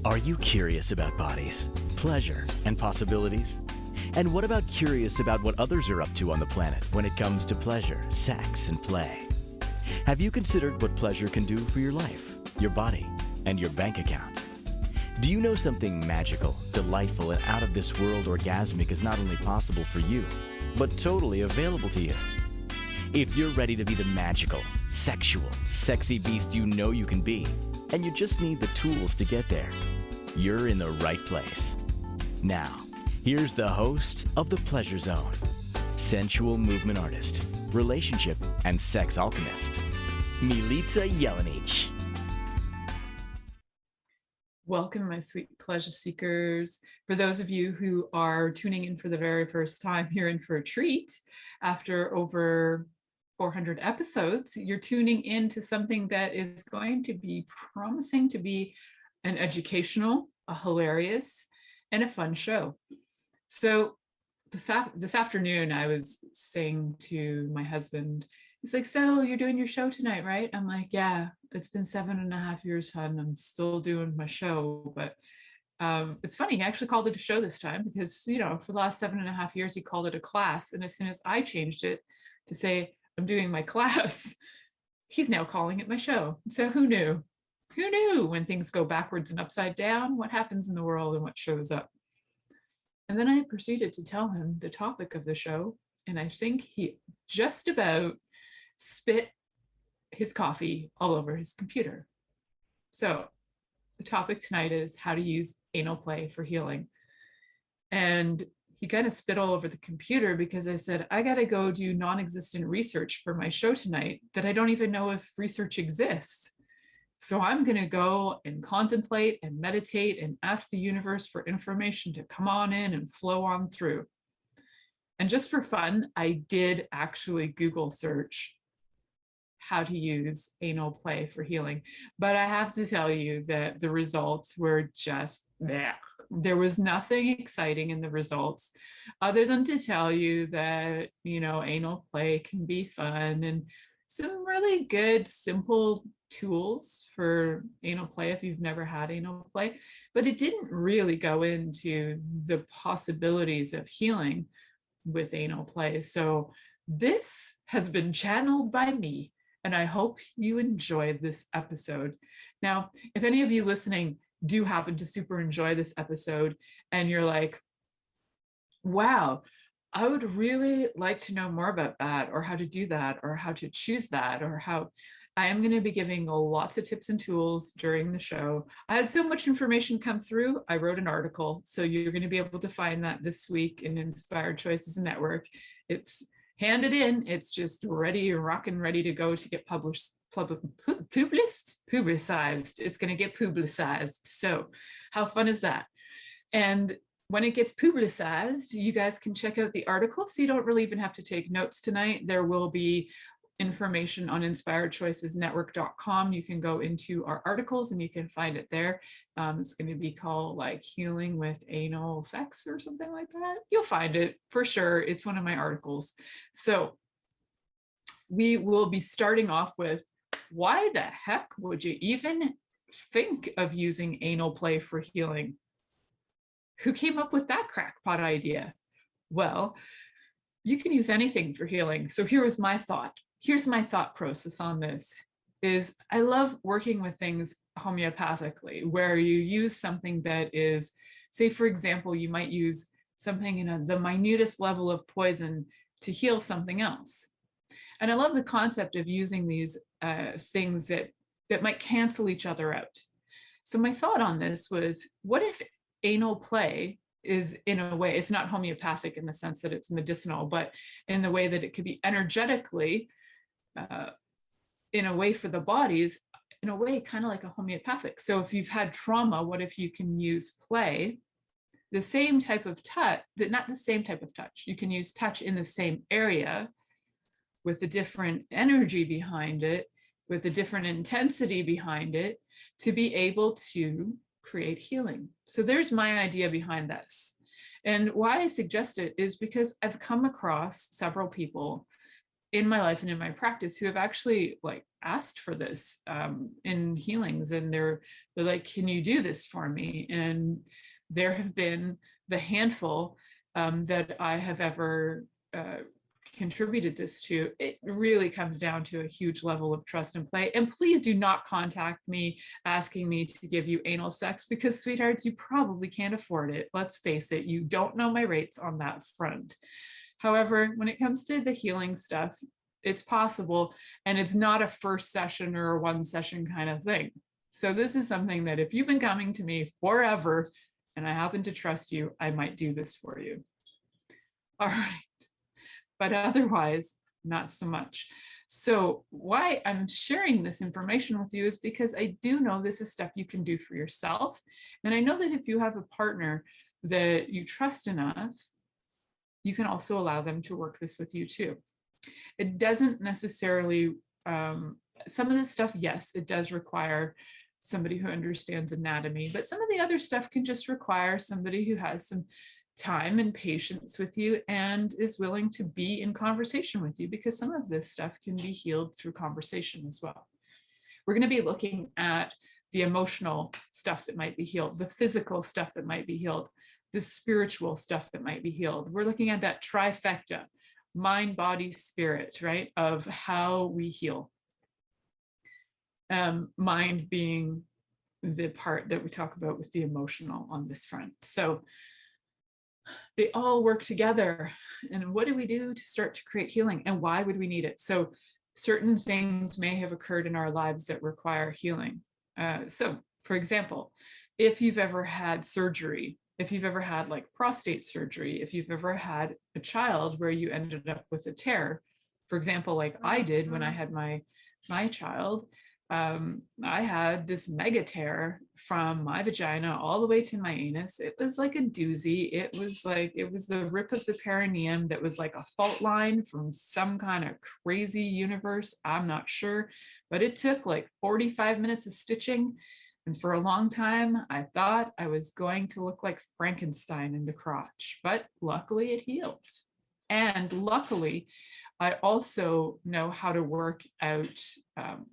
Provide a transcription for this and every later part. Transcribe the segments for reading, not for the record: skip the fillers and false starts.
Are you curious about bodies, pleasure, and possibilities? And what about curious about what others are up to on the planet when it comes to pleasure, sex, and play? Have you considered what pleasure can do for your life, your body, and your bank account? Do you know something magical, delightful, and out of this world orgasmic is not only possible for you, but totally available to you? If you're ready to be the magical, sexual, sexy beast you know you can be, and you just need the tools to get there, you're in the right place. Now, here's the host of The Pleasure Zone, sensual movement artist, relationship and sex alchemist, Milica Jelenic. Welcome, my sweet pleasure seekers. For those of you who are tuning in for the very first time, you're in for a treat. After over 400 episodes, you're tuning into something that is going to be promising to be an educational, a hilarious, and a fun show. So this afternoon, I was saying to my husband, he's like, so you're doing your show tonight, right? I'm like, yeah, it's been 7.5 years, hon. I'm still doing my show. But it's funny, he actually called it a show this time because, you know, for the last 7.5 years, he called it a class. And as soon as I changed it to say, I'm doing my class, he's now calling it my show. So who knew? Who knew when things go backwards and upside down, what happens in the world and what shows up? And then I proceeded to tell him the topic of the show. And I think he just about spit his coffee all over his computer. So the topic tonight is how to use anal play for healing. And he kind of spit all over the computer because I said, I got to go do non-existent research for my show tonight that I don't even know if research exists. So I'm going to go and contemplate and meditate and ask the universe for information to come on in and flow on through. And just for fun, I did actually Google search how to use anal play for healing. But I have to tell you that the results were just bleh. There was nothing exciting in the results other than to tell you that, you know, anal play can be fun and some really good, simple tools for anal play if you've never had anal play. But it didn't really go into the possibilities of healing with anal play. So this has been channeled by me. And I hope you enjoyed this episode. Now, if any of you listening do happen to super enjoy this episode and you're like, wow, I would really like to know more about that or how to do that or how to choose that or how I am going to be giving lots of tips and tools during the show. I had so much information come through. I wrote an article. So you're going to be able to find that this week in Inspired Choices Network. It's handed in, it's just ready, rocking, ready to go to get publicized. It's going to get publicized. So how fun is that? And when it gets publicized, you guys can check out the article. So you don't really even have to take notes tonight. There will be information on inspiredchoicesnetwork.com. You can go into our articles and you can find it there. It's going to be called like healing with anal sex or something like that. You'll find it for sure. It's one of my articles. So we will be starting off with, why the heck would you even think of using anal play for healing? Who came up with that crackpot idea? Well, you can use anything for healing. So here was my thought. Here's my thought process on this is I love working with things homeopathically, where you use something that is, say, for example, you might use something in the minutest level of poison to heal something else. And I love the concept of using these things that might cancel each other out. So my thought on this was, what if anal play is, in a way, it's not homeopathic in the sense that it's medicinal, but in the way that it could be energetically, in a way for the bodies, in a way kind of like a homeopathic. So if you've had trauma, what if you can use play, the same type of touch, not the same type of touch, you can use touch in the same area with a different energy behind it, with a different intensity behind it, to be able to create healing. So there's my idea behind this. And why I suggest it is because I've come across several people in my life and in my practice who have actually like asked for this in healings, and they're like, can you do this for me? And there have been the handful that I have ever contributed this to. It really comes down to a huge level of trust and play. And please do not contact me asking me to give you anal sex, because, sweethearts, you probably can't afford it. Let's face it, you don't know my rates on that front. However, when it comes to the healing stuff, it's possible, and it's not a first session or a one session kind of thing. So this is something that if you've been coming to me forever and I happen to trust you, I might do this for you. All right. But otherwise, not so much. So why I'm sharing this information with you is because I do know this is stuff you can do for yourself. And I know that if you have a partner that you trust enough, you can also allow them to work this with you too. It doesn't necessarily, some of this stuff, yes, it does require somebody who understands anatomy, but some of the other stuff can just require somebody who has some time and patience with you and is willing to be in conversation with you, because some of this stuff can be healed through conversation as well. We're going to be looking at the emotional stuff that might be healed, the physical stuff that might be healed, the spiritual stuff that might be healed. We're looking at that trifecta, mind, body, spirit, right, of how we heal. Mind being the part that we talk about with the emotional on this front. So they all work together. And what do we do to start to create healing? And why would we need it? So certain things may have occurred in our lives that require healing. So for example, if you've ever had surgery, if you've ever had like prostate surgery, if you've ever had a child where you ended up with a tear, for example, like I did when I had my child, I had this mega tear from my vagina all the way to my anus. It was like a doozy. It was the rip of the perineum that was like a fault line from some kind of crazy universe. I'm not sure, but it took like 45 minutes of stitching. And for a long time, I thought I was going to look like Frankenstein in the crotch, but luckily it healed. And luckily, I also know how to work out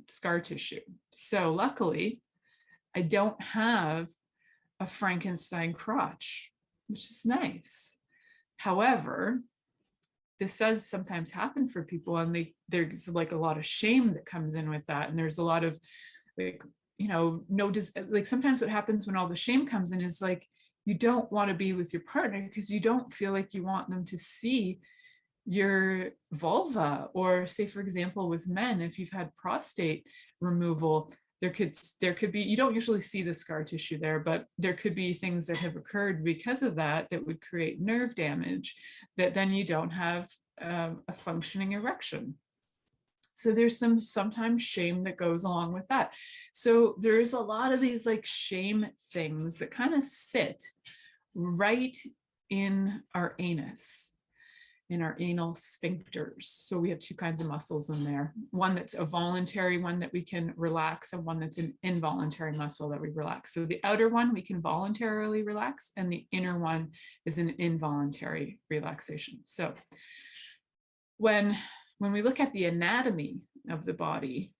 scar tissue. So luckily, I don't have a Frankenstein crotch, which is nice. However, this does sometimes happen for people, and there's like a lot of shame that comes in with that. And there's a lot of like, like sometimes what happens when all the shame comes in is like, you don't want to be with your partner because you don't feel like you want them to see your vulva. Or say, for example, with men, if you've had prostate removal, there could be, you don't usually see the scar tissue there, but there could be things that have occurred because of that would create nerve damage, that then you don't have a functioning erection. So there's sometimes shame that goes along with that. So there's a lot of these like shame things that kind of sit right in our anus, in our anal sphincters. So we have two kinds of muscles in there. One that's a voluntary one that we can relax, and one that's an involuntary muscle that we relax. So the outer one we can voluntarily relax, and the inner one is an involuntary relaxation. So when we look at the anatomy of the body,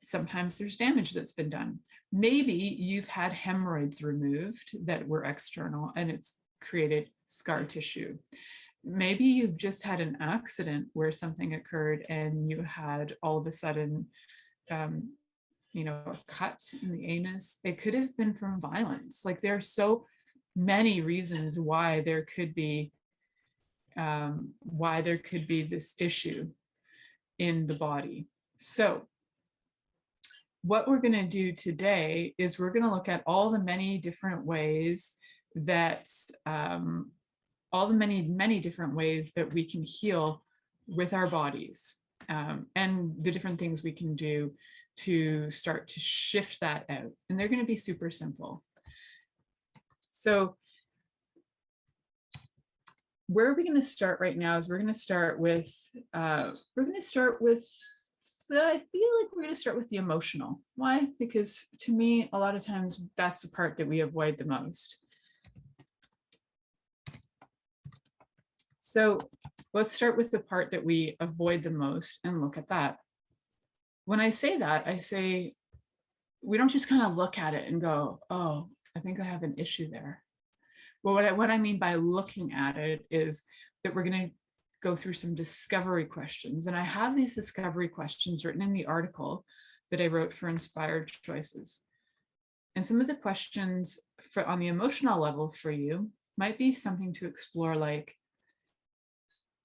sometimes there's damage that's been done. Maybe you've had hemorrhoids removed that were external and it's created scar tissue. Maybe you've just had an accident where something occurred and you had all of a sudden, a cut in the anus. It could have been from violence. Like there are so many reasons why there could be this issue in the body. So what we're going to do today is we're going to look at all the many different ways that many different ways that we can heal with our bodies, and the different things we can do to start to shift that out. And they're going to be super simple. So where are we going to start right now is we're going to start with I feel like we're going to start with the emotional. Why? Because to me, a lot of times that's the part that we avoid the most. So let's start with the part that we avoid the most and look at that. when I say that, I say, we don't just kind of look at it and go, oh, I think I have an issue there. Well, what I mean by looking at it is that we're going to go through some discovery questions. And I have these discovery questions written in the article that I wrote for Inspired Choices. And some of the questions on the emotional level for you might be something to explore, like,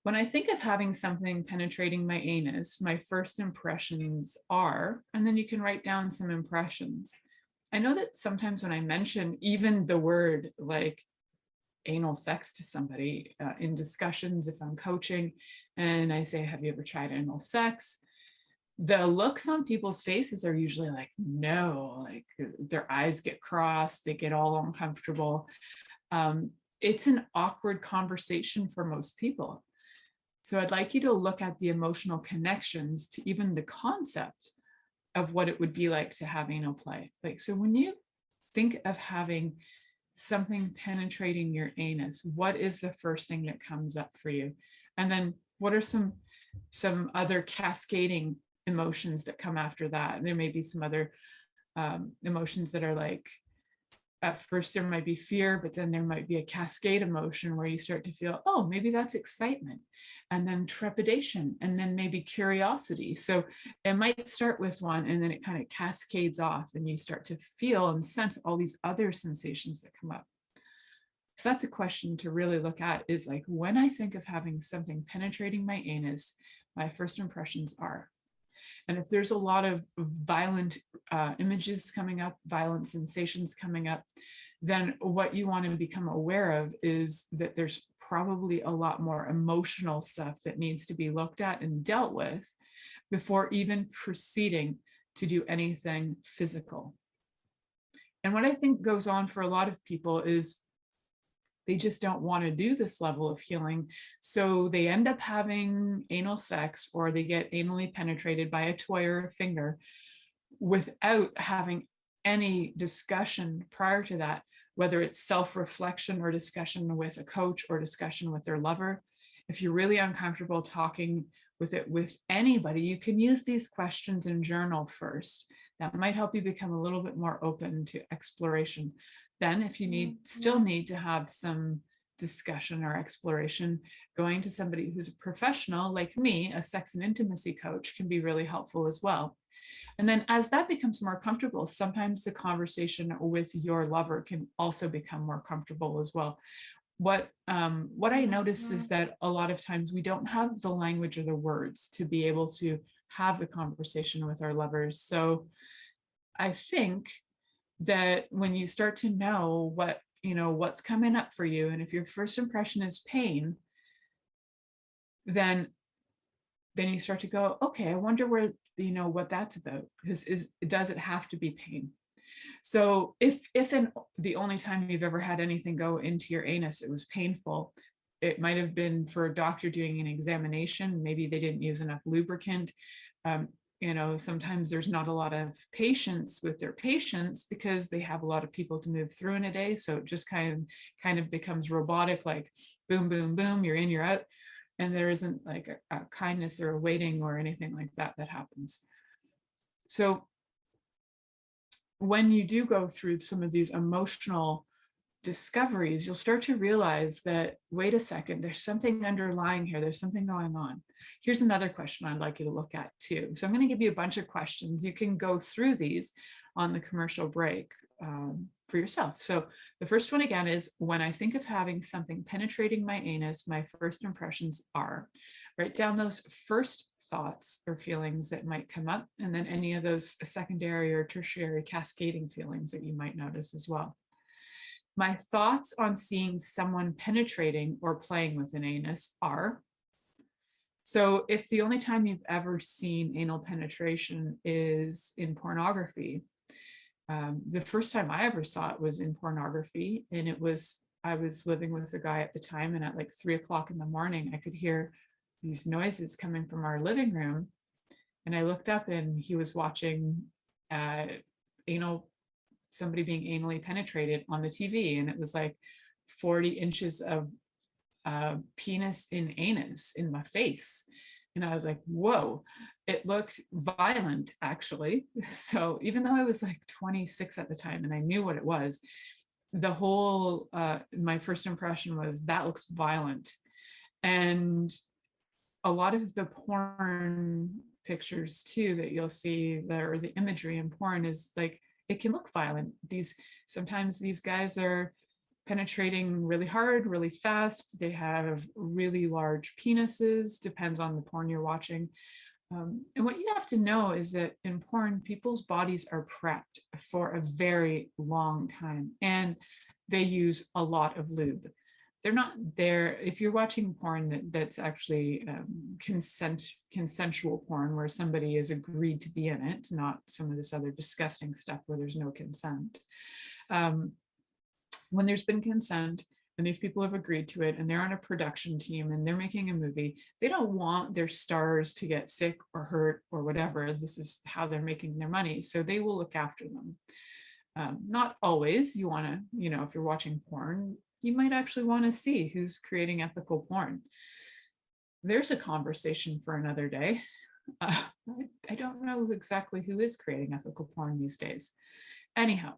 when I think of having something penetrating my anus, my first impressions are, and then you can write down some impressions. I know that sometimes when I mention even the word like anal sex to somebody in discussions, if I'm coaching and I say, have you ever tried anal sex? The looks on people's faces are usually like, no, like their eyes get crossed, they get all uncomfortable. It's an awkward conversation for most people. So I'd like you to look at the emotional connections to even the concept of what it would be like to have anal play. Like, so when you think of having something penetrating your anus, what is the first thing that comes up for you? And then what are some other cascading emotions that come after that? There may be some other emotions that are like, at first there might be fear, but then there might be a cascade emotion where you start to feel, oh, maybe that's excitement, and then trepidation, and then maybe curiosity. So it might start with one and then it kind of cascades off and you start to feel and sense all these other sensations that come up. So that's a question to really look at, is like, when I think of having something penetrating my anus, my first impressions are. And if there's a lot of violent images coming up, violent sensations coming up, then what you want to become aware of is that there's probably a lot more emotional stuff that needs to be looked at and dealt with before even proceeding to do anything physical. And what I think goes on for a lot of people is they just don't want to do this level of healing. So they end up having anal sex, or they get anally penetrated by a toy or a finger without having any discussion prior to that, whether it's self-reflection or discussion with a coach or discussion with their lover. If you're really uncomfortable talking with it with anybody, you can use these questions and journal first. That might help you become a little bit more open to exploration. Then if you still need to have some discussion or exploration, going to somebody who's a professional like me, a sex and intimacy coach, can be really helpful as well. And then as that becomes more comfortable, sometimes the conversation with your lover can also become more comfortable as well. What I notice is that a lot of times we don't have the language or the words to be able to have the conversation with our lovers. So I think that when you start to know what's coming up for you, and if your first impression is pain, then you start to go, okay, I wonder where, what that's about, because does it have to be pain? So if the only time you've ever had anything go into your anus, it was painful, it might have been for a doctor doing an examination, maybe they didn't use enough lubricant. Sometimes there's not a lot of patience with their patients because they have a lot of people to move through in a day. So it just kind of becomes robotic, like boom, boom, boom, you're in, you're out. And there isn't like a kindness or a waiting or anything like that happens. So when you do go through some of these emotional discoveries, you'll start to realize that, wait a second, there's something underlying here. There's something going on. Here's another question I'd like you to look at too. So I'm going to give you a bunch of questions. You can go through these on the commercial break for yourself. So the first one again is, when I think of having something penetrating my anus, my first impressions are. Write down those first thoughts or feelings that might come up, and then any of those secondary or tertiary cascading feelings that you might notice as well. My thoughts on seeing someone penetrating or playing with an anus are. So if the only time you've ever seen anal penetration is in pornography, the first time I ever saw it was in pornography, and I was living with a guy at the time, and at like 3 o'clock in the morning, I could hear these noises coming from our living room, and I looked up and he was watching somebody being anally penetrated on the TV, and it was like 40 inches of penis in anus in my face. And I was like, whoa, it looked violent, actually. So even though I was like 26 at the time and I knew what it was, the whole, my first impression was that looks violent. And a lot of the porn pictures too that you'll see there, or the imagery in porn, is like, it can look violent. Sometimes these guys are penetrating really hard, really fast. They have really large penises, depends on the porn you're watching. And what you have to know is that in porn, people's bodies are prepped for a very long time, and they use a lot of lube. They're not there. If you're watching porn that's actually consensual porn, where somebody has agreed to be in it, not some of this other disgusting stuff where there's no consent. When there's been consent and these people have agreed to it and they're on a production team and they're making a movie, they don't want their stars to get sick or hurt or whatever. This is how they're making their money. So they will look after them. Not always. You want to, if you're watching porn, you might actually want to see who's creating ethical porn. There's a conversation for another day. I don't know exactly who is creating ethical porn these days. Anyhow,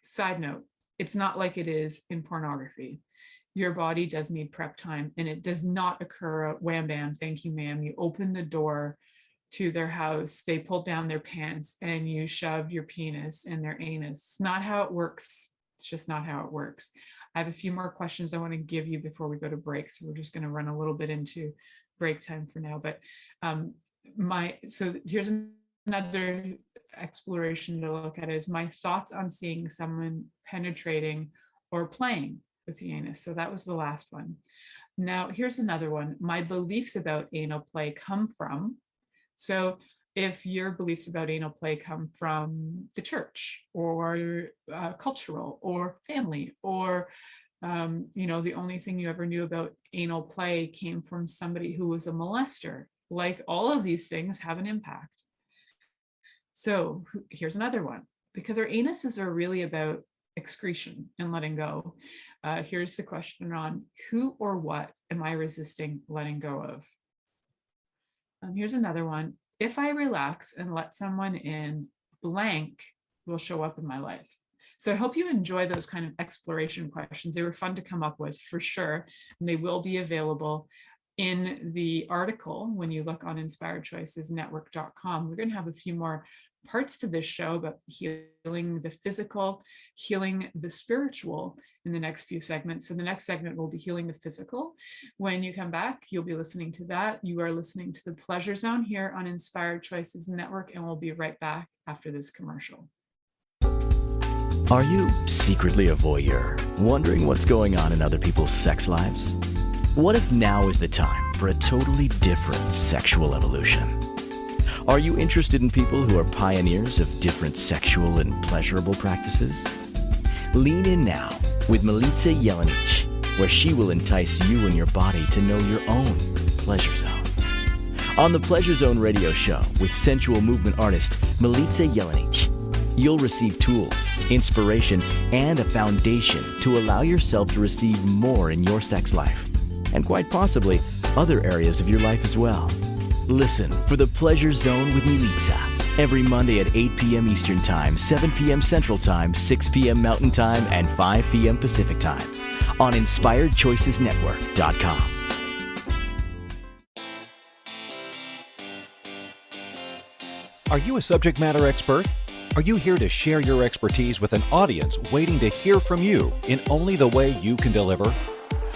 side note, it's not like it is in pornography. Your body does need prep time, and it does not occur wham bam, thank you ma'am. You open the door to their house, they pulled down their pants, and you shoved your penis in their anus. It's not how it works. It's just not how it works. I have a few more questions I want to give you before we go to break, so we're just going to run a little bit into break time for now. But so here's another exploration to look at, is my thoughts on seeing someone penetrating or playing with the anus. So that was the last one. Now here's another one. My beliefs about anal play come from. So if your beliefs about anal play come from the church or cultural or family, or the only thing you ever knew about anal play came from somebody who was a molester, like, all of these things have an impact. So here's another one, because our anuses are really about excretion and letting go. Here's the question on who or what am I resisting letting go of? Here's another one. If I relax and let someone in, blank will show up in my life. So I hope you enjoy those kind of exploration questions. They were fun to come up with, for sure. And they will be available in the article when you look on inspiredchoicesnetwork.com. We're going to have a few more parts to this show about healing the physical, healing the spiritual in the next few segments. So the next segment will be healing the physical. When you come back, you'll be listening to that. You are listening to the Pleasure Zone here on Inspired Choices Network, and we'll be right back after this commercial. Are you secretly a voyeur, wondering what's going on in other people's sex lives? What if now is the time for a totally different sexual evolution? Are you interested in people who are pioneers of different sexual and pleasurable practices? Lean in now with Milica Jelenic, where she will entice you and your body to know your own pleasure zone. On the Pleasure Zone radio show with sensual movement artist Milica Jelenic, you'll receive tools, inspiration, and a foundation to allow yourself to receive more in your sex life, and quite possibly other areas of your life as well. Listen for the Pleasure Zone with Milica every Monday at 8 p.m. Eastern Time, 7 p.m. Central Time, 6 p.m. Mountain Time, and 5 p.m. Pacific Time on InspiredChoicesNetwork.com. Are you a subject matter expert? Are you here to share your expertise with an audience waiting to hear from you in only the way you can deliver?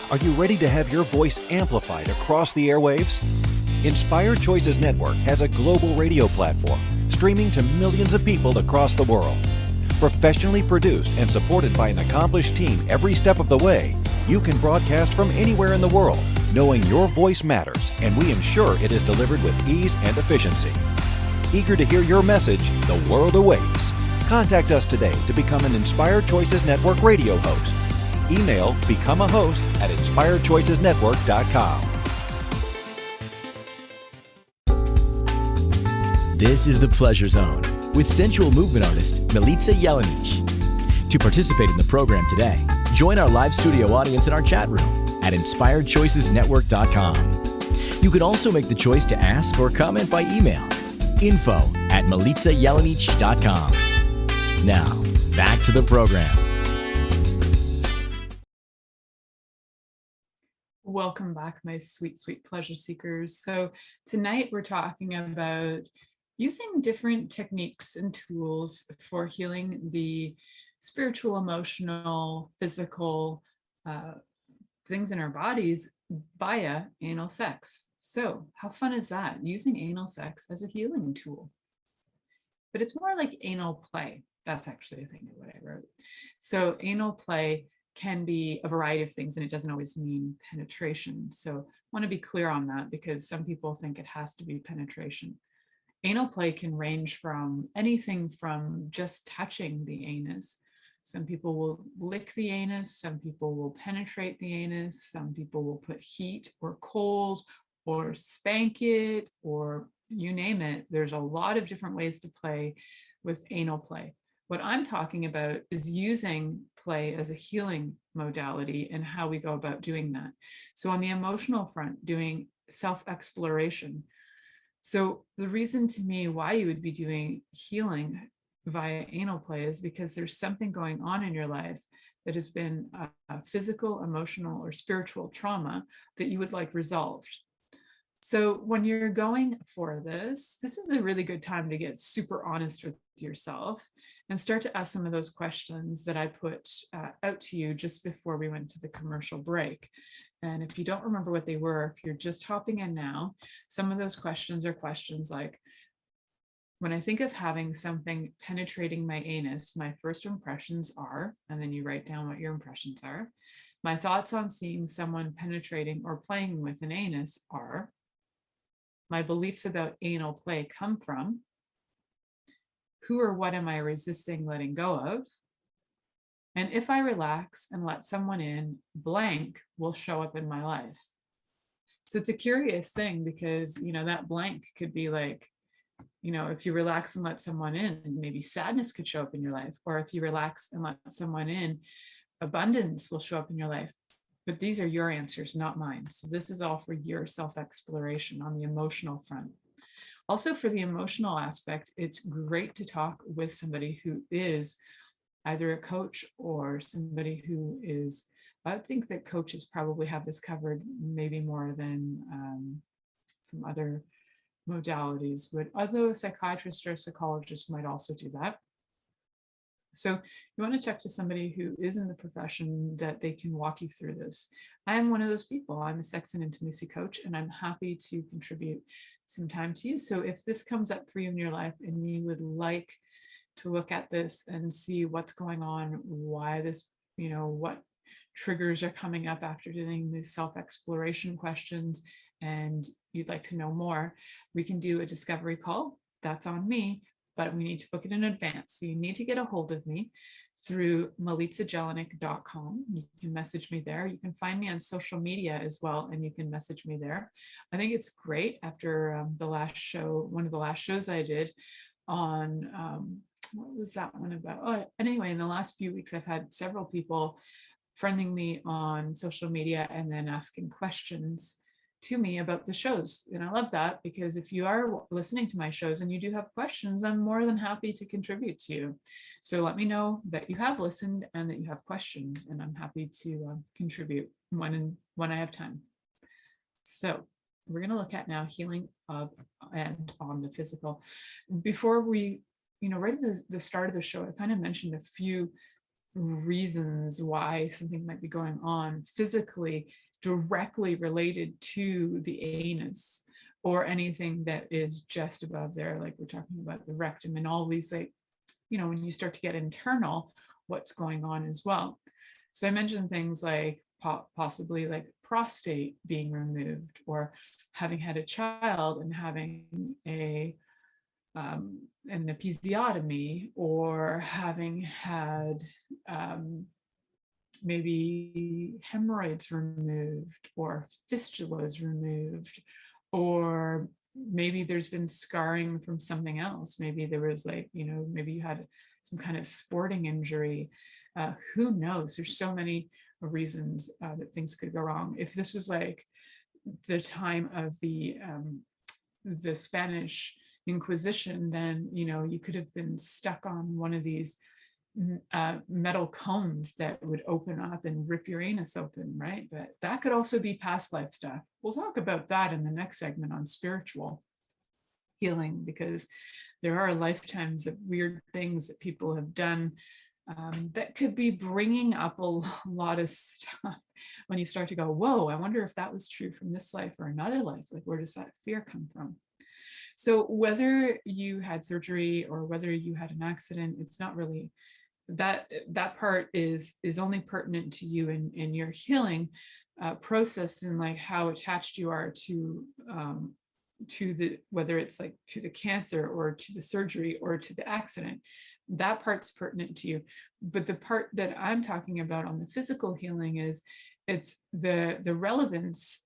Are you ready to have your voice amplified across the airwaves? Inspired Choices Network has a global radio platform streaming to millions of people across the world. Professionally produced and supported by an accomplished team every step of the way, you can broadcast from anywhere in the world, knowing your voice matters, and we ensure it is delivered with ease and efficiency. Eager to hear your message, the world awaits. Contact us today to become an Inspired Choices Network radio host. Email become a host at inspiredchoicesnetwork.com. This is the Pleasure Zone with sensual movement artist Milica Jelenic. To participate in the program today, join our live studio audience in our chat room at inspiredchoicesnetwork.com. You can also make the choice to ask or comment by email. info@milicajelenic.com. Now, back to the program. Welcome back, my sweet, sweet pleasure seekers. So tonight we're talking about using different techniques and tools for healing the spiritual, emotional, physical things in our bodies via anal sex. So how fun is that? Using anal sex as a healing tool. But it's more like anal play. That's actually a thing of what I wrote. So anal play can be a variety of things, and it doesn't always mean penetration. So I want to be clear on that, because some people think it has to be penetration. Anal play can range from anything from just touching the anus. Some people will lick the anus, some people will penetrate the anus, some people will put heat or cold or spank it, or you name it. There's a lot of different ways to play with anal play. What I'm talking about is using play as a healing modality and how we go about doing that. So on the emotional front, doing self-exploration. So the reason to me why you would be doing healing via anal play is because there's something going on in your life that has been a physical, emotional, or spiritual trauma that you would like resolved. So when you're going for this is a really good time to get super honest with yourself and start to ask some of those questions that I put out to you just before we went to the commercial break. And if you don't remember what they were, if you're just hopping in now, some of those questions are questions like, when I think of having something penetrating my anus, my first impressions are, and then you write down what your impressions are. My thoughts on seeing someone penetrating or playing with an anus are. My beliefs about anal play come from. Who or what am I resisting letting go of? And if I relax and let someone in, blank will show up in my life. So it's a curious thing, because, that blank could be like, if you relax and let someone in, maybe sadness could show up in your life. Or if you relax and let someone in, abundance will show up in your life. But these are your answers, not mine. So this is all for your self-exploration on the emotional front. Also, for the emotional aspect, it's great to talk with somebody who is either a coach or somebody who is, I think that coaches probably have this covered maybe more than some other modalities would, although a psychiatrist or a psychologist might also do that. So you want to check to somebody who is in the profession that they can walk you through this. I am one of those people. I'm a sex and intimacy coach, and I'm happy to contribute some time to you. So if this comes up for you in your life and you would like to look at this and see what's going on, why this, what triggers are coming up after doing these self-exploration questions, and you'd like to know more, we can do a discovery call. That's on me, but we need to book it in advance. So you need to get a hold of me through milicajelenic.com. You can message me there. You can find me on social media as well, and you can message me there. I think it's great after the last show, one of the last shows I did on, what was that one about? Oh, anyway, in the last few weeks, I've had several people friending me on social media and then asking questions to me about the shows. And I love that, because if you are listening to my shows and you do have questions, I'm more than happy to contribute to you. So let me know that you have listened and that you have questions, and I'm happy to contribute when I have time. So we're going to look at now healing of and on the physical. Before we, right at the start of the show, I kind of mentioned a few reasons why something might be going on physically directly related to the anus, or anything that is just above there, like we're talking about the rectum and all these, like, when you start to get internal, what's going on as well. So I mentioned things like possibly like prostate being removed, or having had a child and having an episiotomy, or having had maybe hemorrhoids removed, or fistulas removed, or maybe there's been scarring from something else. Maybe there was maybe you had some kind of sporting injury. Who knows? There's so many reasons that things could go wrong. If this was like, the time of the Spanish Inquisition, then, you know, you could have been stuck on one of these metal cones that would open up and rip your anus open, right? But that could also be past life stuff. We'll talk about that in the next segment on spiritual healing, because there are lifetimes of weird things that people have done that could be bringing up a lot of stuff when you start to go, whoa, I wonder if that was true from this life or another life. Like, where does that fear come from? So whether you had surgery or whether you had an accident, it's not really that part is only pertinent to you in your healing process, and like how attached you are to the, whether it's like to the cancer or to the surgery or to the accident. That part's pertinent to you. But the part that I'm talking about on the physical healing is it's the relevance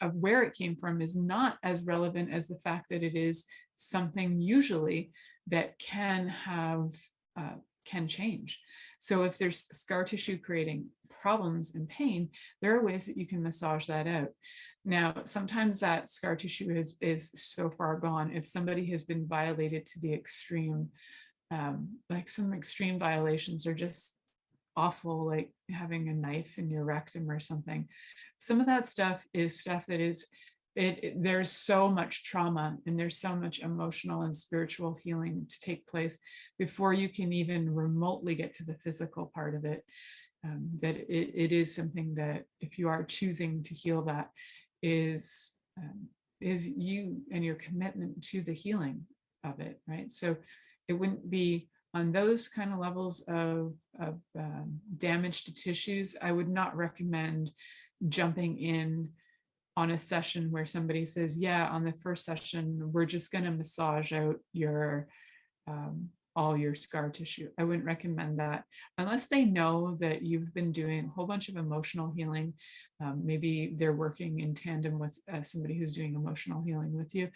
of where it came from is not as relevant as the fact that it is something usually that can have can change. So if there's scar tissue creating problems and pain, there are ways that you can massage that out. Now, sometimes that scar tissue is so far gone, if somebody has been violated to the extreme, like some extreme violations are just awful, like having a knife in your rectum or something. Some of that stuff is stuff that is, there's so much trauma and there's so much emotional and spiritual healing to take place before you can even remotely get to the physical part of it. That it is something that, if you are choosing to heal, that is you and your commitment to the healing of it, right? So it wouldn't be on those kind of levels of damage to tissues. I would not recommend jumping in on a session where somebody says, yeah, on the first session, we're just going to massage out your all your scar tissue. I wouldn't recommend that unless they know that you've been doing a whole bunch of emotional healing. Maybe they're working in tandem with somebody who's doing emotional healing with you.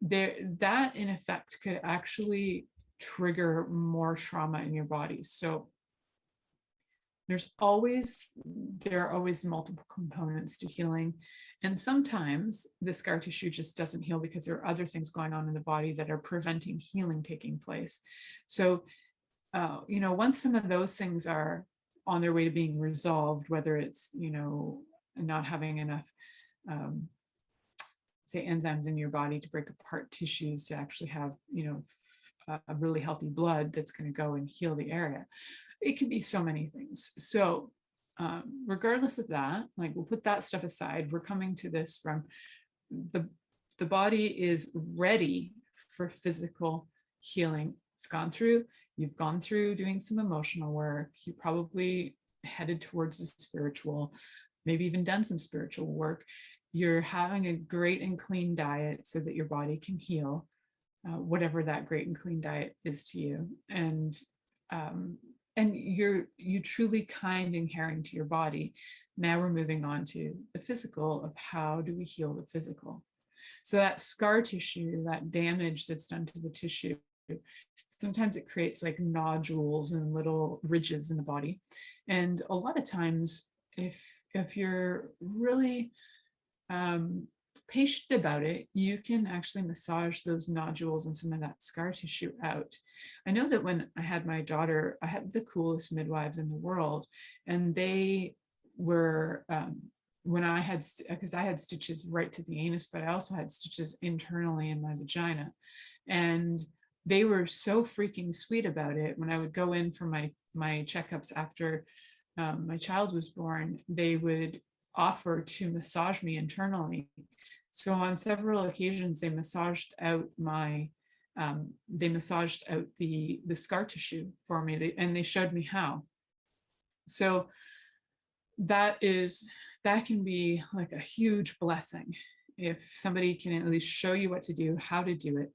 That in effect could actually trigger more trauma in your body. So there are always multiple components to healing. And sometimes the scar tissue just doesn't heal because there are other things going on in the body that are preventing healing taking place. So, you know, once some of those things are on their way to being resolved, whether it's, you know, not having enough, say, enzymes in your body to break apart tissues to actually have, you know, a really healthy blood that's going to go and heal the area. It could be so many things. So regardless of that, like, we'll put that stuff aside. We're coming to this from the body is ready for physical healing. It's gone through, you've gone through doing some emotional work. You probably headed towards the spiritual, maybe even done some spiritual work. You're having a great and clean diet so that your body can heal, whatever that great and clean diet is to you. And you truly kind and caring to your body. Now we're moving on to the physical of how do we heal the physical. So that scar tissue, that damage that's done to the tissue, sometimes it creates like nodules and little ridges in the body. And a lot of times, if you're really patient about it, you can actually massage those nodules and some of that scar tissue out. I know that when I had my daughter, I had the coolest midwives in the world, and they were, when I had, because I had stitches right to the anus, but I also had stitches internally in my vagina. And they were so freaking sweet about it. When I would go in for my checkups after my child was born, they would offer to massage me internally. So on several occasions, they massaged out the scar tissue for me, and they showed me how. So that can be like a huge blessing if somebody can at least show you what to do, how to do it.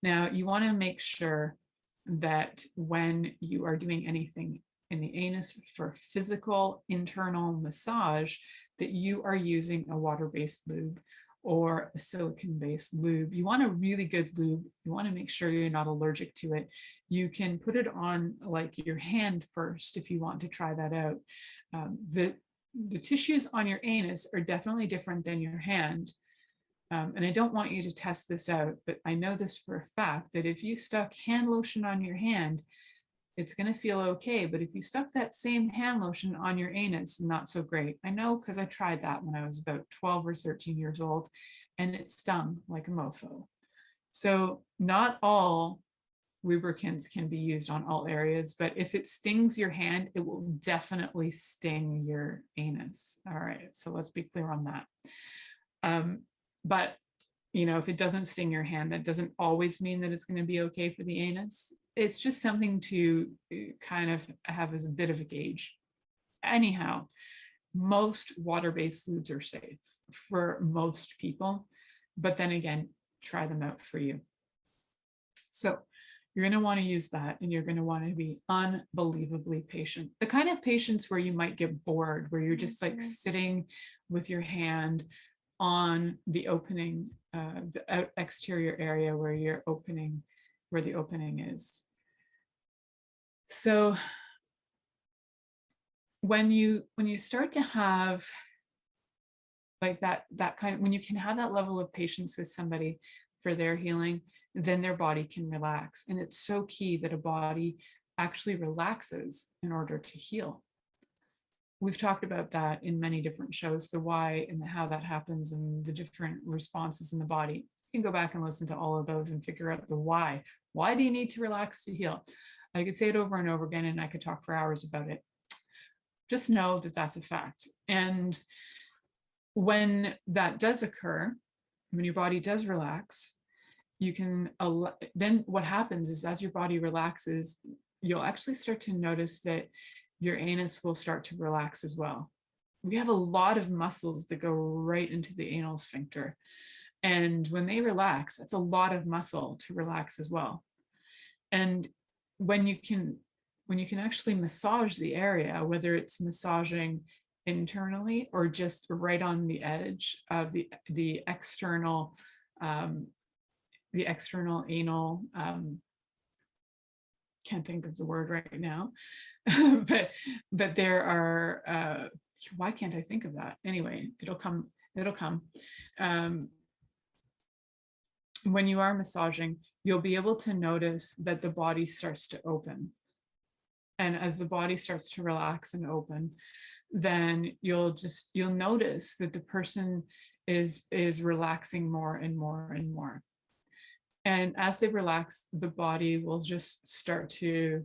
Now, you want to make sure that when you are doing anything in the anus for physical internal massage, that you are using a water-based lube or a silicone-based lube. You want a really good lube. You want to make sure you're not allergic to it. You can put it on like your hand first if you want to try that out. the tissues on your anus are definitely different than your hand. And I don't want you to test this out, but I know this for a fact that if you stuck hand lotion on your hand, it's going to feel okay. But if you stuck that same hand lotion on your anus, not so great. I know because I tried that when I was about 12 or 13 years old, and it stung like a mofo. So not all lubricants can be used on all areas, but if it stings your hand, it will definitely sting your anus. All right, so let's be clear on that. But if it doesn't sting your hand, that doesn't always mean that it's going to be okay for the anus. It's just something to kind of have as a bit of a gauge. Anyhow, most water-based lubes are safe for most people, but then again, try them out for you. So you're going to want to use that, and you're going to want to be unbelievably patient. The kind of patience where you might get bored, where you're just like sitting with your hand on the opening, the exterior area where the opening is. So when you start to have like that kind of, when you can have that level of patience with somebody for their healing, then their body can relax. And it's so key that a body actually relaxes in order to heal. We've talked about that in many different shows, the why and the how that happens and the different responses in the body. You can go back and listen to all of those and figure out the why. Why do you need to relax to heal? I could say it over and over again, and I could talk for hours about it. Just know that that's a fact. And when that does occur, when your body does relax, you can, then what happens is as your body relaxes, you'll actually start to notice that your anus will start to relax as well. We have a lot of muscles that go right into the anal sphincter. And when they relax, that's a lot of muscle to relax as well. And when you can actually massage the area, whether it's massaging internally or just right on the edge of the external anal, can't think of the word right now, but there are, why can't I think of that? Anyway, it'll come. When you are massaging, you'll be able to notice that the body starts to open. And as the body starts to relax and open, then you'll notice that the person is relaxing more and more and more. And as they relax, the body will just start to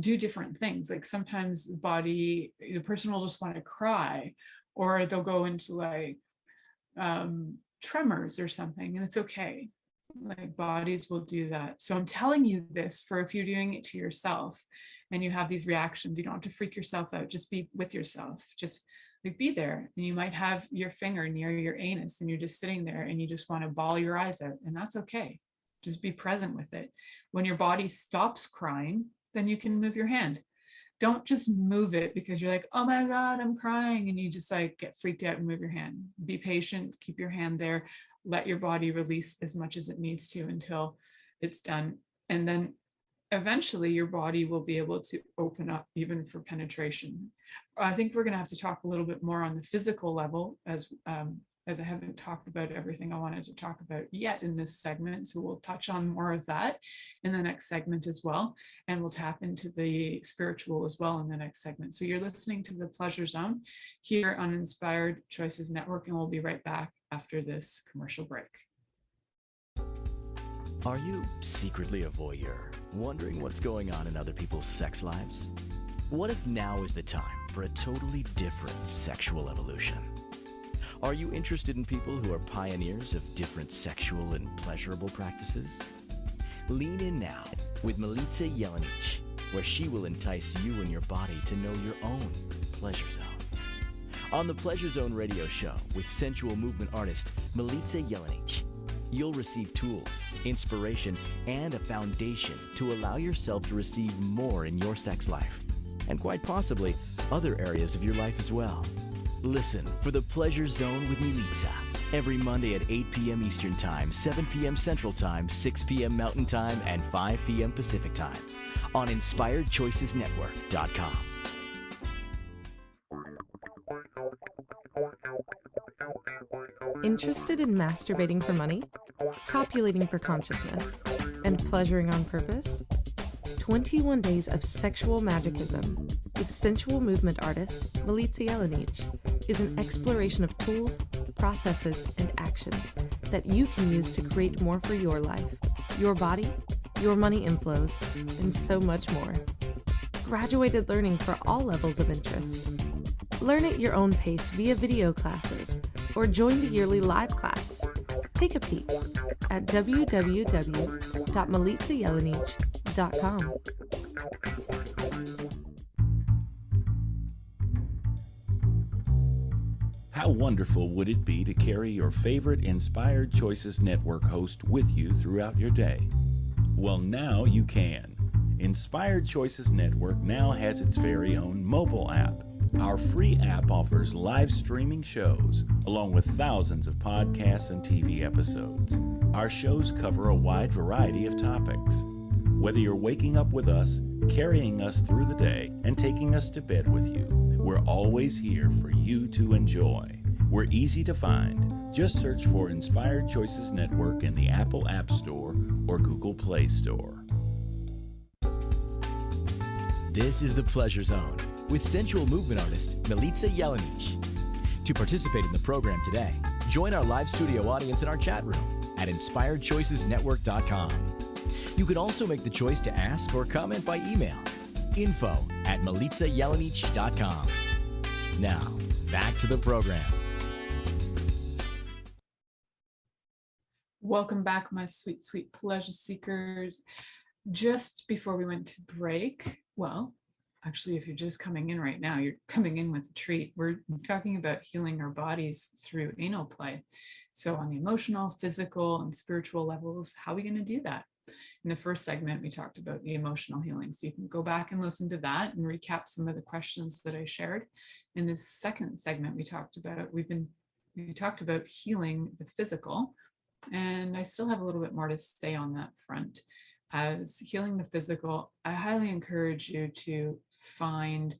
do different things. Like sometimes the person will just want to cry, or they'll go into like tremors or something, and it's okay. Like bodies will do that. So I'm telling you this for if you're doing it to yourself and you have these reactions, you don't have to freak yourself out. Just be with yourself. Just like be there. And you might have your finger near your anus and you're just sitting there and you just want to bawl your eyes out, and that's okay. Just be present with it. When your body stops crying, then you can move your hand. Don't just move it because you're like, oh my God, I'm crying. And you just like get freaked out and move your hand. Be patient, keep your hand there, let your body release as much as it needs to until it's done. And then eventually your body will be able to open up even for penetration. I think we're gonna have to talk a little bit more on the physical level as I haven't talked about everything I wanted to talk about yet in this segment. So we'll touch on more of that in the next segment as well. And we'll tap into the spiritual as well in the next segment. So you're listening to The Pleasure Zone here on Inspired Choices Network, and we'll be right back after this commercial break. Are you secretly a voyeur, wondering what's going on in other people's sex lives? What if now is the time for a totally different sexual evolution? Are you interested in people who are pioneers of different sexual and pleasurable practices? Lean in now with Milica Jelenic, where she will entice you and your body to know your own pleasure zone. On the Pleasure Zone radio show with sensual movement artist Milica Jelenic, you'll receive tools, inspiration, and a foundation to allow yourself to receive more in your sex life, and quite possibly other areas of your life as well. Listen for The Pleasure Zone with Milica every Monday at 8 p.m. Eastern Time, 7 p.m. Central Time, 6 p.m. Mountain Time, and 5 p.m. Pacific Time on InspiredChoicesNetwork.com. Interested in masturbating for money, copulating for consciousness, and pleasuring on purpose? 21 Days of Sexual Magicism with sensual movement artist Milica Jelenic is an exploration of tools, processes, and actions that you can use to create more for your life, your body, your money inflows, and so much more. Graduated learning for all levels of interest. Learn at your own pace via video classes or join the yearly live class. Take a peek at www.milicajelenic.com. How wonderful would it be to carry your favorite Inspired Choices Network host with you throughout your day? Well, now you can. Inspired Choices Network now has its very own mobile app. Our free app offers live streaming shows, along with thousands of podcasts and TV episodes. Our shows cover a wide variety of topics. Whether you're waking up with us, carrying us through the day, and taking us to bed with you, we're always here for you to enjoy. We're easy to find. Just search for Inspired Choices Network in the Apple App Store or Google Play Store. This is the Pleasure Zone with sensual movement artist Milica Jelenic. To participate in the program today, join our live studio audience in our chat room at inspiredchoicesnetwork.com. You can also make the choice to ask or comment by email, info@milicajelenic.com. Now, back to the program. Welcome back, my sweet, sweet pleasure seekers. Just before we went to break, well, actually, if you're just coming in right now, you're coming in with a treat. We're talking about healing our bodies through anal play. So on the emotional, physical, and spiritual levels, how are we going to do that? In the first segment, we talked about the emotional healing. So you can go back and listen to that and recap some of the questions that I shared. In this second segment, we talked about healing the physical. And I still have a little bit more to say on that front. As healing the physical, I highly encourage you to find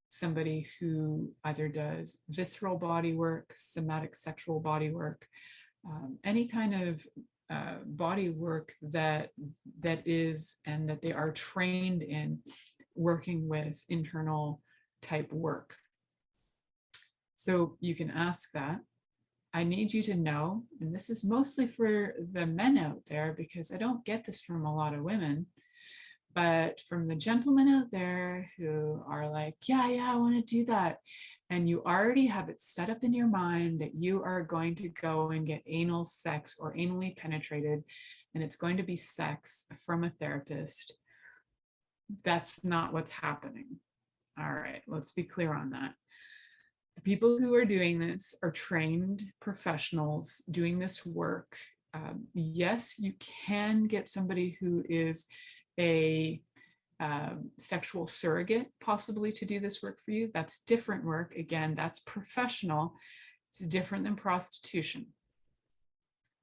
somebody who either does visceral body work, somatic sexual body work, any kind of body work that is and that they are trained in working with internal type work. So you can ask that. I need you to know, and this is mostly for the men out there because I don't get this from a lot of women, but from the gentlemen out there who are like, yeah, I want to do that. And you already have it set up in your mind that you are going to go and get anal sex or anally penetrated, and it's going to be sex from a therapist. That's not what's happening. All right, let's be clear on that. The people who are doing this are trained professionals doing this work. Yes, you can get somebody who is a sexual surrogate possibly to do this work for you. That's different work. Again, that's professional. It's different than prostitution.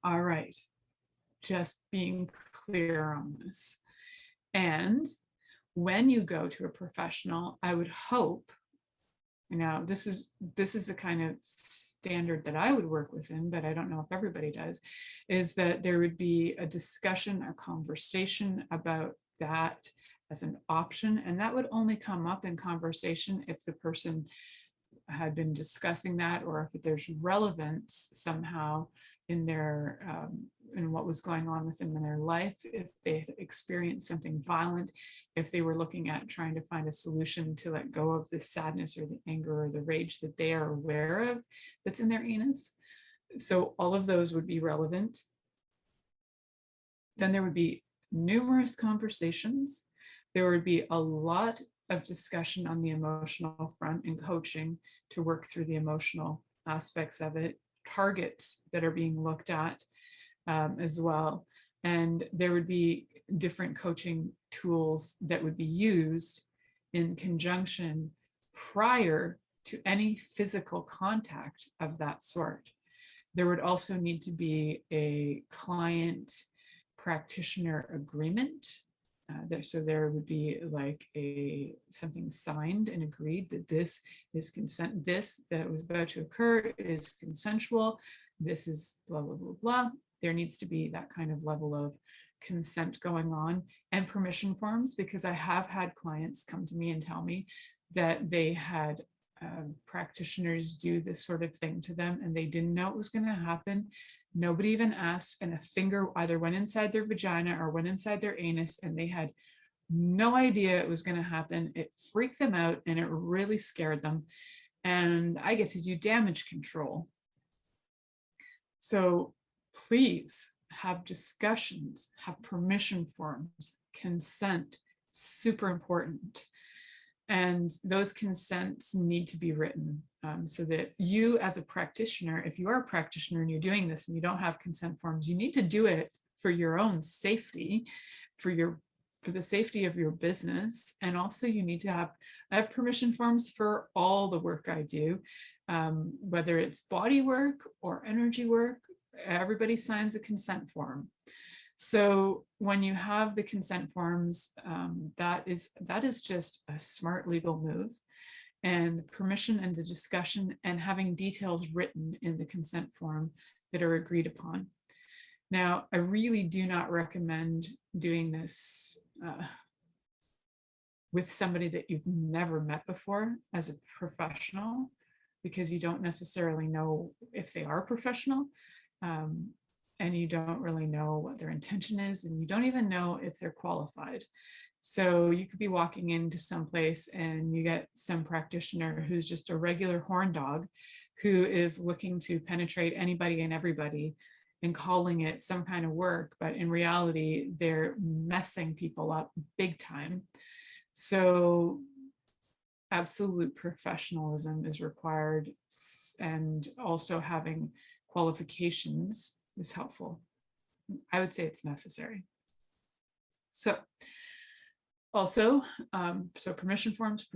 All right, just being clear on this. And when you go to a professional, I would hope, this is the kind of standard that I would work within, but I don't know if everybody does, is that there would be a discussion, a conversation about that as an option. And that would only come up in conversation if the person had been discussing that, or if there's relevance somehow in their in what was going on with them in their life, if they had experienced something violent, if they were looking at trying to find a solution to let go of the sadness or the anger or the rage that they are aware of that's in their anus. So all of those would be relevant. Then there would be numerous conversations. There would be a lot of discussion on the emotional front and coaching to work through the emotional aspects of it, targets that are being looked at as well. And there would be different coaching tools that would be used in conjunction prior to any physical contact of that sort. There would also need to be a client practitioner agreement. So there would be like something signed and agreed that this is consent, this that was about to occur is consensual. this is blah, blah, blah, blah. There needs to be that kind of level of consent going on, and permission forms, because I have had clients come to me and tell me that they had practitioners do this sort of thing to them and they didn't know it was going to happen. Nobody even asked, and a finger either went inside their vagina or went inside their anus, and they had no idea it was going to happen. It freaked them out and it really scared them. And I get to do damage control. So please have discussions, have permission forms, consent, super important. And those consents need to be written so that you as a practitioner, if you are a practitioner and you're doing this and you don't have consent forms, you need to do it for your own safety, for the safety of your business. And also you need to I have permission forms for all the work I do, whether it's body work or energy work. Everybody signs a consent form. So when you have the consent forms, that is just a smart legal move. And the permission and the discussion and having details written in the consent form that are agreed upon. Now, I really do not recommend doing this with somebody that you've never met before as a professional, because you don't necessarily know if they are professional. And you don't really know what their intention is, and you don't even know if they're qualified. So you could be walking into some place and you get some practitioner who's just a regular horn dog who is looking to penetrate anybody and everybody and calling it some kind of work, but in reality, they're messing people up big time. So absolute professionalism is required, and also having qualifications is helpful. I would say it's necessary. So also, so permission forms.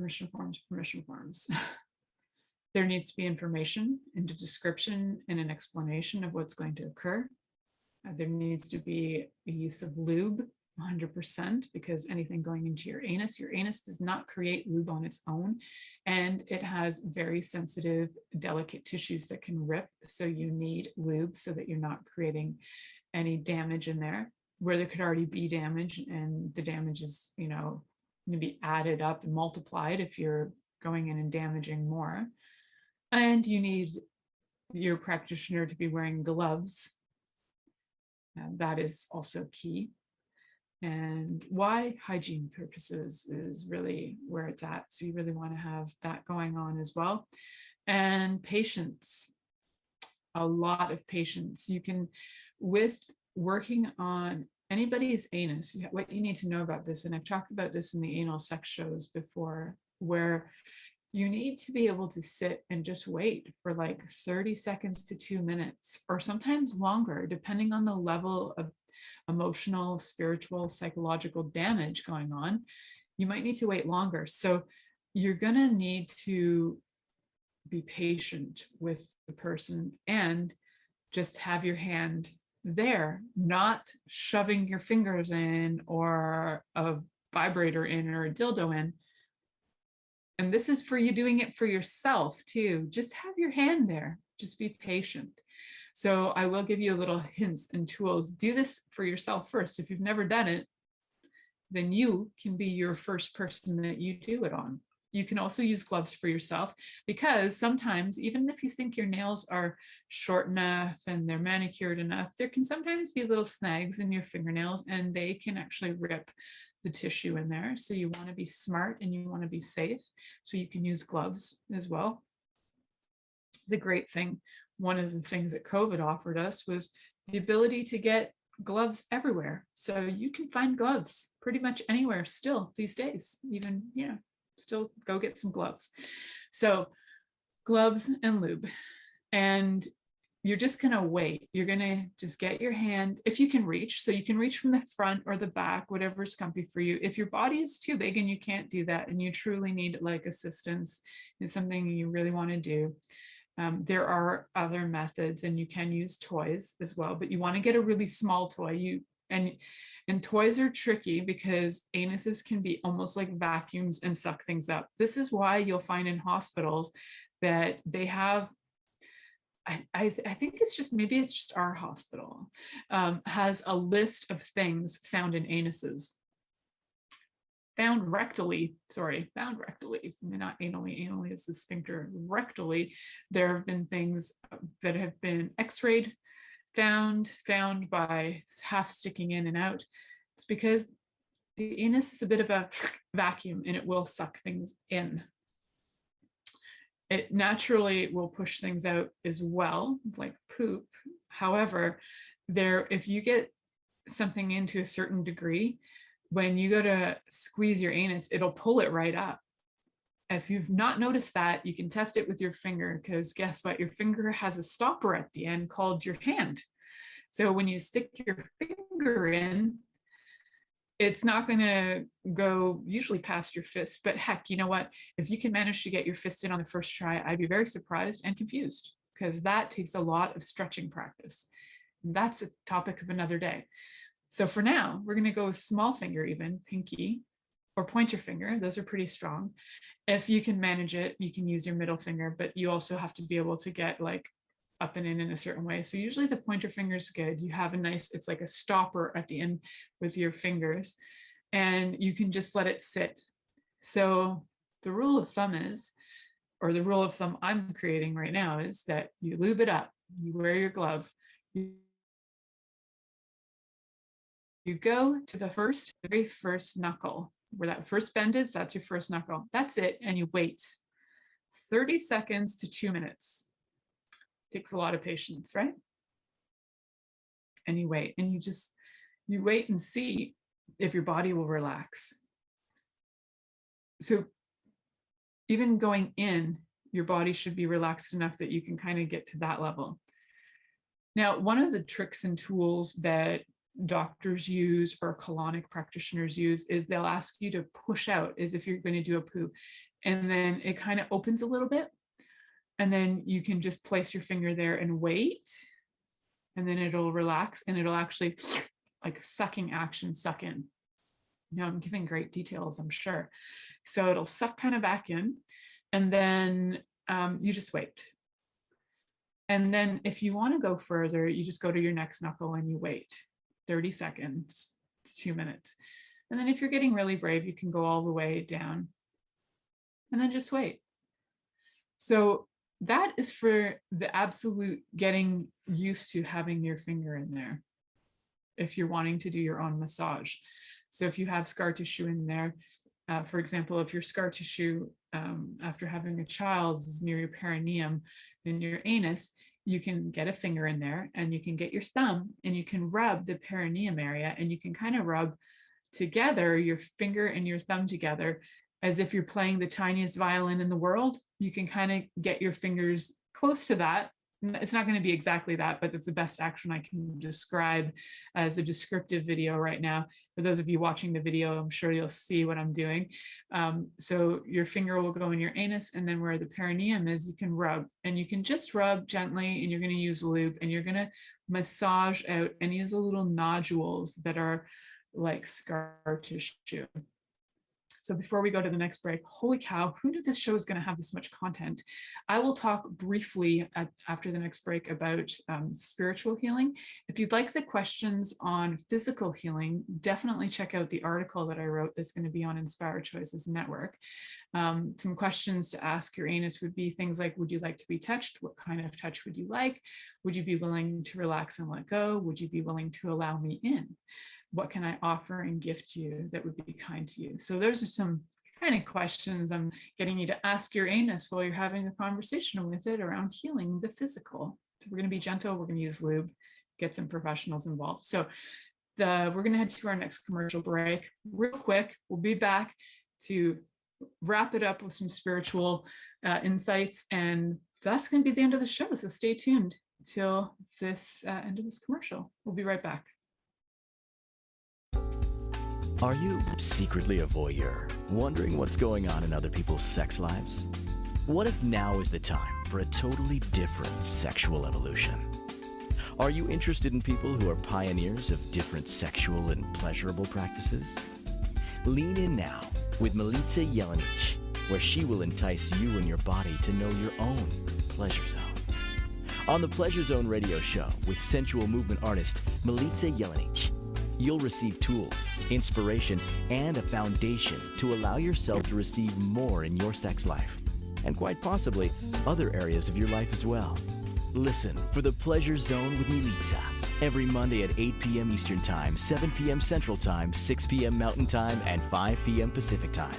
There needs to be information and a description and an explanation of what's going to occur. There needs to be a use of lube, 100%, because anything going into your anus does not create lube on its own, and it has very sensitive, delicate tissues that can rip. So you need lube so that you're not creating any damage in there where there could already be damage, and the damage is, you know, going to be added up and multiplied if you're going in and damaging more. And you need your practitioner to be wearing gloves. That is also key. And why? Hygiene purposes is really where it's at. So you really want to have that going on as well. And patience, a lot of patience. You can, with working on anybody's anus, what you need to know about this, and I've talked about this in the anal sex shows before, where you need to be able to sit and just wait for like 30 seconds to 2 minutes, or sometimes longer, depending on the level of emotional, spiritual, psychological damage going on. You might need to wait longer. So you're going to need to be patient with the person and just have your hand there, not shoving your fingers in or a vibrator in or a dildo in. And this is for you doing it for yourself too. Just have your hand there. Just be patient. So I will give you a little hints and tools. Do this for yourself first. If you've never done it, then you can be your first person that you do it on. You can also use gloves for yourself, because sometimes, even if you think your nails are short enough and they're manicured enough, there can sometimes be little snags in your fingernails, and they can actually rip the tissue in there. So you want to be smart and you want to be safe. So you can use gloves as well. The great thing, one of the things that COVID offered us was the ability to get gloves everywhere. So you can find gloves pretty much anywhere still these days, even, you know, still go get some gloves. So gloves and lube, and you're just going to wait. You're going to just get your hand, if you can reach, so you can reach from the front or the back, whatever's comfy for you. If your body is too big and you can't do that, and you truly need like assistance, is something you really want to do, there are other methods, and you can use toys as well, but you want to get a really small toy. And toys are tricky because anuses can be almost like vacuums and suck things up. This is why you'll find in hospitals that they have I think it's just, maybe it's just our hospital, has a list of things found in anuses. Found rectally, not anally. Anally is the sphincter. Rectally, there have been things that have been x-rayed, found by half sticking in and out. It's because the anus is a bit of a vacuum and it will suck things in. It naturally will push things out as well, like poop. However, if you get something into a certain degree, when you go to squeeze your anus, it'll pull it right up. If you've not noticed that, you can test it with your finger, because guess what? Your finger has a stopper at the end called your hand. So when you stick your finger in, it's not going to go usually past your fist, but heck, you know what? If you can manage to get your fist in on the first try, I'd be very surprised and confused, because that takes a lot of stretching practice. That's a topic of another day. So for now, we're going to go with small finger, even pinky or pointer finger. Those are pretty strong. If you can manage it, you can use your middle finger, but you also have to be able to get like up and in a certain way. So usually the pointer finger is good. You have a nice, it's like a stopper at the end with your fingers, and you can just let it sit. So the rule of thumb is, or the rule of thumb I'm creating right now, is that you lube it up, you wear your glove, you go to the very first knuckle, where that first bend is, that's your first knuckle. That's it, and you wait 30 seconds to 2 minutes. Takes a lot of patience, right? And you wait, and you wait and see if your body will relax. So even going in, your body should be relaxed enough that you can kind of get to that level. Now, one of the tricks and tools that doctors use or colonic practitioners use is they'll ask you to push out as if you're going to do a poo, and then it kind of opens a little bit, and then you can just place your finger there and wait, and then it'll relax, and it'll actually, like a sucking action, suck in. Now I'm giving great details, I'm sure. So it'll suck kind of back in, and then you just wait. And then if you want to go further, you just go to your next knuckle and you wait 30 seconds to 2 minutes. And then if you're getting really brave, you can go all the way down and then just wait. So that is for the absolute getting used to having your finger in there, if you're wanting to do your own massage. So if you have scar tissue in there, for example, if your scar tissue after having a child is near your perineum and your anus, you can get a finger in there and you can get your thumb and you can rub the perineum area, and you can kind of rub together your finger and your thumb together as if you're playing the tiniest violin in the world. You can kind of get your fingers close to that. It's not going to be exactly that, but it's the best action I can describe as a descriptive video right now. For those of you watching the video, I'm sure you'll see what I'm doing. So your finger will go in your anus, and then where the perineum is, you can rub, and you can just rub gently, and you're going to use lube, and you're going to massage out any of the little nodules that are like scar tissue. So before we go to the next break, holy cow, who knew this show is going to have this much content? I will talk briefly after the next break about spiritual healing. If you'd like the questions on physical healing, definitely check out the article that I wrote that's going to be on Inspired Choices Network. Some questions to ask your anus would be things like, would you like to be touched? What kind of touch would you like? Would you be willing to relax and let go? Would you be willing to allow me in? What can I offer and gift you that would be kind to you? So those are some kind of questions I'm getting you to ask your anus while you're having a conversation with it around healing the physical. So we're going to be gentle. We're going to use lube, get some professionals involved. So we're going to head to our next commercial break real quick. We'll be back to wrap it up with some spiritual insights, and that's going to be the end of the show. So stay tuned till this end of this commercial. We'll be right back. Are you secretly a voyeur, wondering what's going on in other people's sex lives? What if now is the time for a totally different sexual evolution? Are you interested in people who are pioneers of different sexual and pleasurable practices? Lean in now with Milica Jelenic, where she will entice you and your body to know your own pleasure zone. On the Pleasure Zone radio show with sensual movement artist Milica Jelenic, you'll receive tools, inspiration, and a foundation to allow yourself to receive more in your sex life, and quite possibly other areas of your life as well. Listen for the Pleasure Zone with Milica every Monday at 8 p.m. Eastern Time, 7 p.m. Central Time, 6 p.m. Mountain Time, and 5 p.m. Pacific Time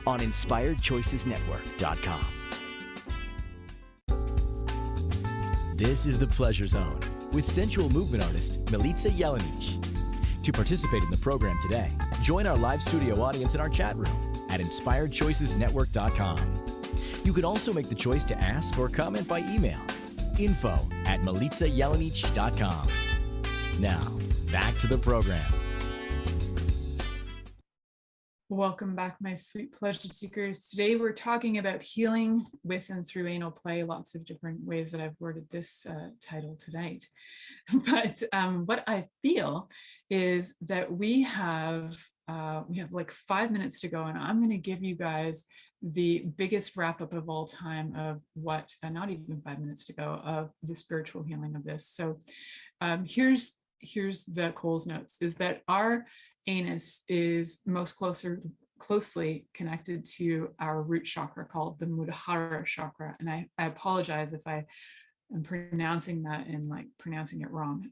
on InspiredChoicesNetwork.com. This is the Pleasure Zone with sensual movement artist Milica Jelenic. To participate in the program today, join our live studio audience in our chat room at InspiredChoicesNetwork.com. You can also make the choice to ask or comment by email, info@MilicaJelenic.com. Now, back to the program. Welcome back, my sweet pleasure seekers. Today we're talking about healing with and through anal play. Lots of different ways that I've worded this title tonight. But what I feel is that we have like 5 minutes to go, and I'm going to give you guys the biggest wrap up of all time of what, not even 5 minutes to go, of the spiritual healing of this. So here's the Coles notes, is that our anus is most closely connected to our root chakra called the Muladhara chakra. And I apologize if I am pronouncing that and like pronouncing it wrong.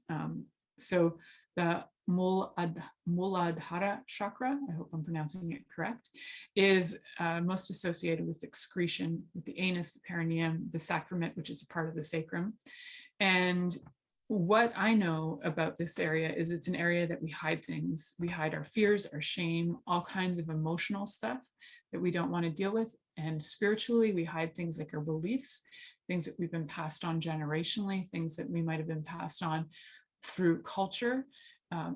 So the Muladhara chakra, I hope I'm pronouncing it correct, is most associated with excretion, with the anus, the perineum, the sacrament, which is a part of the sacrum. And what I know about this area is it's an area that we hide things. We hide our fears, our shame, all kinds of emotional stuff that we don't want to deal with. And spiritually, we hide things like our beliefs, things that we've been passed on generationally, things that we might have been passed on through culture.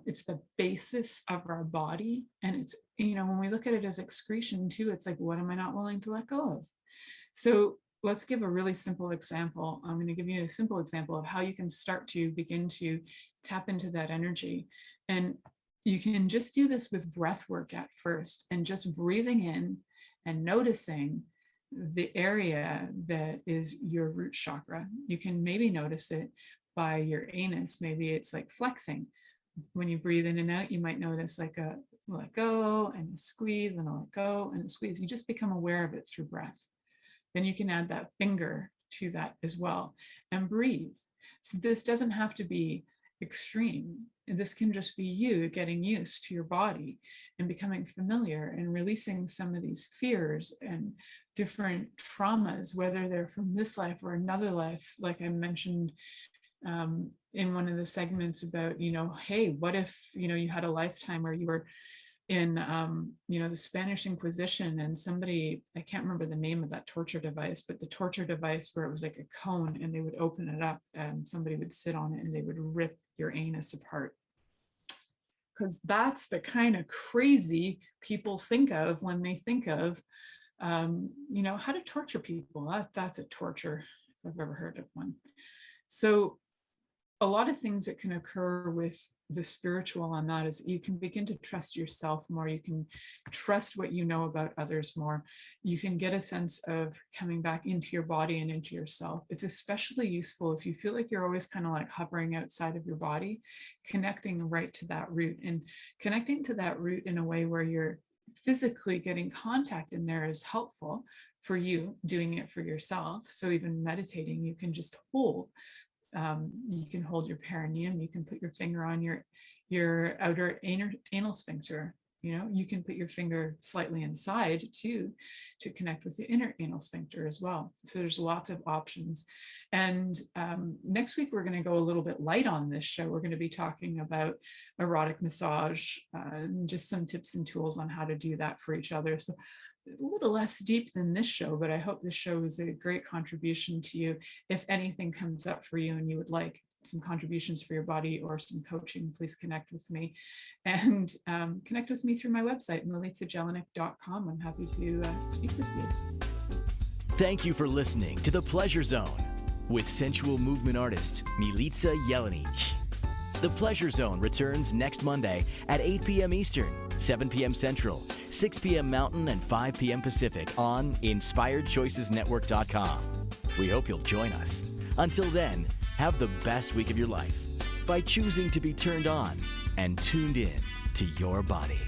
It's the basis of our body. And it's, when we look at it as excretion too, it's like, what am I not willing to let go of? So let's give a really simple example. I'm going to give you a simple example of how you can start to begin to tap into that energy. And you can just do this with breath work at first, and just breathing in and noticing the area that is your root chakra. You can maybe notice it by your anus. Maybe it's like flexing. When you breathe in and out, you might notice like a let go and a squeeze and a let go and a squeeze. You just become aware of it through breath. Then you can add that finger to that as well and breathe. So this doesn't have to be extreme. This can just be you getting used to your body and becoming familiar and releasing some of these fears and different traumas, whether they're from this life or another life. Like I mentioned in one of the segments about, hey, what if, you had a lifetime where you were in, the Spanish Inquisition, and somebody, I can't remember the name of that torture device, but the torture device where it was like a cone and they would open it up and somebody would sit on it and they would rip your anus apart. Because that's the kind of crazy people think of when they think of, how to torture people. That's a torture, if I've ever heard of one. So a lot of things that can occur with the spiritual on that is you can begin to trust yourself more. You can trust what you know about others more. You can get a sense of coming back into your body and into yourself. It's especially useful if you feel like you're always kind of like hovering outside of your body, connecting right to that root, and connecting to that root in a way where you're physically getting contact in there is helpful for you, doing it for yourself. So even meditating, you can just hold. You can hold your perineum. You can put your finger on your outer anal sphincter. You can put your finger slightly inside too, to connect with the inner anal sphincter as well. So there's lots of options. And next week, we're going to go a little bit light on this show. We're going to be talking about erotic massage, just some tips and tools on how to do that for each other. So a little less deep than this show, but I hope this show is a great contribution to you. If anything comes up for you and you would like some contributions for your body or some coaching, please connect with me, and connect with me through my website, MilicaJelenic.com. I'm happy to speak with you. Thank you for listening to The Pleasure Zone with sensual movement artist Milica Jelenic. The Pleasure Zone returns next Monday at 8 p.m. Eastern, 7 p.m. Central, 6 p.m. Mountain, and 5 p.m. Pacific on InspiredChoicesNetwork.com. We hope you'll join us. Until then, Have the best week of your life by choosing to be turned on and tuned in to your body.